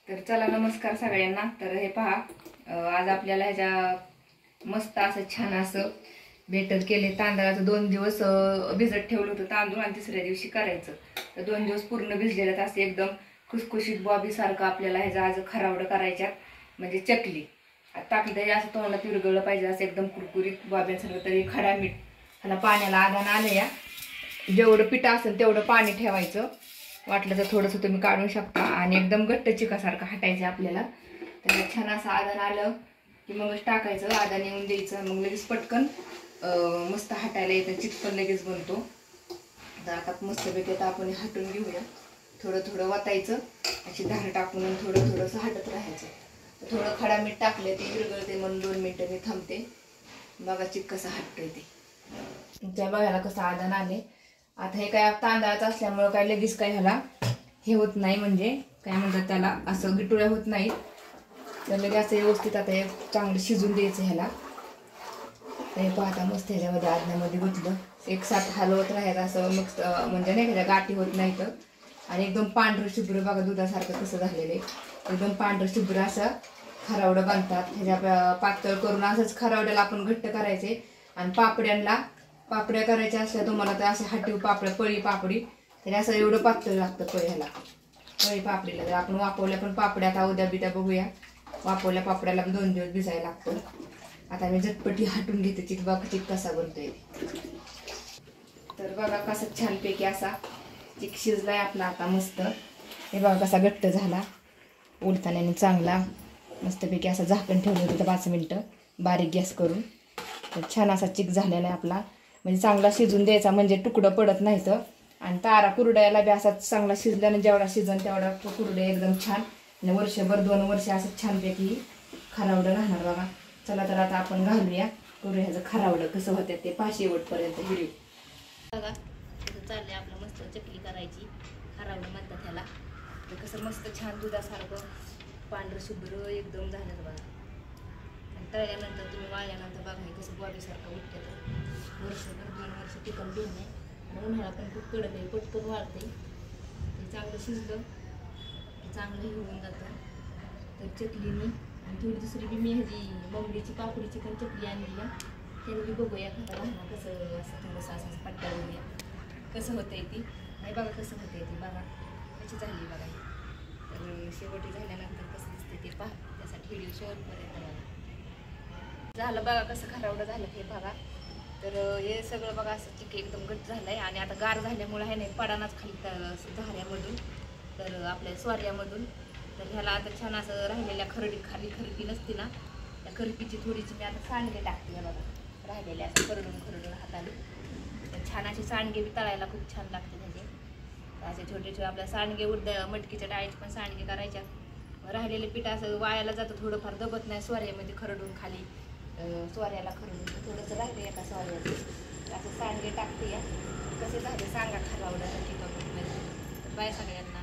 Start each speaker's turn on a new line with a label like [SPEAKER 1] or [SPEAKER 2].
[SPEAKER 1] तर चला नमस्कार सगळ्यांना। तर हे पहा आज आपल्याला ह्याच्या मस्त असं छान असं बेटर केले। तांदळाचं 2 दिवस भिजत ठेवलं होतं तांदूळ आणि तिसऱ्या दिवशी करायचं। तर 2 दिवस पूर्ण भिजलेलं असं एकदम खुसखुशीत बॉबी सारखं आपल्याला ह्याचा आज खरावडं करायच्यात म्हणजे चकली। टाकलं तरी असं तोंडात विरघळलं पाहिजे असं एकदम कुरकुरीत बॉब्यांसारखं। तरी खडा मीठ ह्याला पाण्याला आदान आलं या। जेवढं पीठ असेल तेवढं पाणी ठेवायचं, वाटलं तर थोडंसं तुम्ही काढू शकता आणि एकदम घट्ट चिकासारखं हटायचं आपल्याला। तर छान असं आदान आलं की मगच टाकायचं, आदान येऊन द्यायचं, मग लगेच पटकन मस्त हटायला येतं, चिकन लगेच बनतो। तर आता मस्तपैकी आता आपण हटून घेऊया। थोडं थोडं वतायचं, अशी धार टाकून थोडं थोडंसं हटत राहायचं। तर थोडं खडा मीठ टाकले ते विरघळते म्हणून 2 मिनिटं मी थांबते, बघा चिक कसं हटतंय ते। त्या बघायला कसं आदान आले। आता हे काय तांदळाचं असल्यामुळं काय लगेच काय ह्याला हे होत नाही, म्हणजे काय म्हणतात त्याला असं गिटुळ्या होत नाहीत। तर लगेच असं व्यवस्थित आता हे चांगलं शिजून द्यायचं ह्याला। हे पाहता मस्त ह्याच्यामध्ये आदण्यामध्ये गुंतलं एकसाथ हलवत राहायचं असं, मग म्हणजे नाही का गाठी होत नाही तर। आणि एकदम पांढरं शुभ्र बघा दुधासारखं कसं झालेलं आहे, एकदम पांढरं शुभ्र असं खरावडं बांधतात। ह्याच्या पातळ करून असंच खरावड्याला आपण घट्ट करायचे। आणि पापड्या करायच्या असल्या तुम्हाला तर असे हाटीव पापड्या, पळी पापडी, तरी असं एवढं पातळ लागतं पळी ह्याला। पळी पापडीला जर आपण वापरल्या पण पापड्या आता उद्या बिद्या बघूया, वापरल्या पापड्याला 2 दिवस भिजायला लागतं। आता मी झटपटी हटून घेते चिक, बघा चिक कसा बनतोय। तर बघा कसा छानपैकी असा चिक शिजलाय आपला आता मस्त। हे बघा कसा घट्ट झाला उलताण्याने चांगला, मस्तपैकी असा झाकण ठेवलं होतं 5 मिनिटं बारीक गॅस करून। तर छान असा चिक झालेला आहे आपला, म्हणजे चांगला शिजून द्यायचा म्हणजे तुकडं पडत नाही तर। आणि तारा कुरड्याला बी असा चांगला शिजल्याने जेवढा शिजन तेवढा कुरड्या एकदम छान, आणि वर्षभर 2 वर्ष असं छानपैकी खरावडं राहणार बघा। चला तर आता आपण घालूया, करूया ह्याचं खरावडं कसं होतं ते शेवटपर्यंत व्हिडिओ बघा। कसं चाललंय आपलं मस्त चकली करायची, खरावडं म्हणतात ह्याला। तर कसं मस्त छान दुधासारखं पांढरं शुभ्र एकदम झालं बघा। आणि तळल्यानंतर तुम्ही वाळल्यानंतर बघा हे कसं बॉबीसारखं उठतं। वर्षभर 2 वर्ष टिकून घेऊन नाही, उन्हाळा पण खूप कडक आहे, पटकन वाळते। ते चांगलं शिजलं की चांगलं हे होऊन जातं। तर चकली मी आणि थोडी दुसरी बी मी ह्याची बंगडीची पापडीची पण चकली आणली आहे, त्याला बी बघूया खरं राहणार कसं असं थोडंसं असं पट्टा बघूया कसं होतंय ती। नाही बघा कसं होतंय ती, बघा कशी झाली बघा। तर शेवटी झाल्यानंतर कसं दिसते ते पहा, त्यासाठी व्हिडिओ शेवटपर्यंत बघा। झालं बघा कसं खरावडं झालं ते बघा। तर हे सगळं बघा असं चिक एकदम घट्ट झालं आहे। आणि आता गार झाल्यामुळे आहे नाही पडानाच खाली झाऱ्यामधून, तर आपल्या स्वाऱ्यामधून। तर ह्याला आता छान असं राहिलेल्या खाली खरपी नसते ना, त्या खरपीची थोडीशी मी आता सांडगे टाकते बघा, राहिलेल्या असं खरडून हाताने। तर छान असे सांडगे बी तळायला खूप छान लागते त्याचे। असे छोटे छोटे आपल्या सांडगे मटकीच्या डाळीचे पण सांडगे करायच्या। राहिलेले पीठ असं वायाला जातं, थोडंफार दबत नाही स्वाऱ्यामध्ये खरडून खाली स्वाऱ्याला खरडून थोडंसं राहते एका स्वाऱ्याचं असं सांडगे टाकते या। कसे झाले सांगा खरावड्यासाठी बघून। तर बाय सगळ्यांना।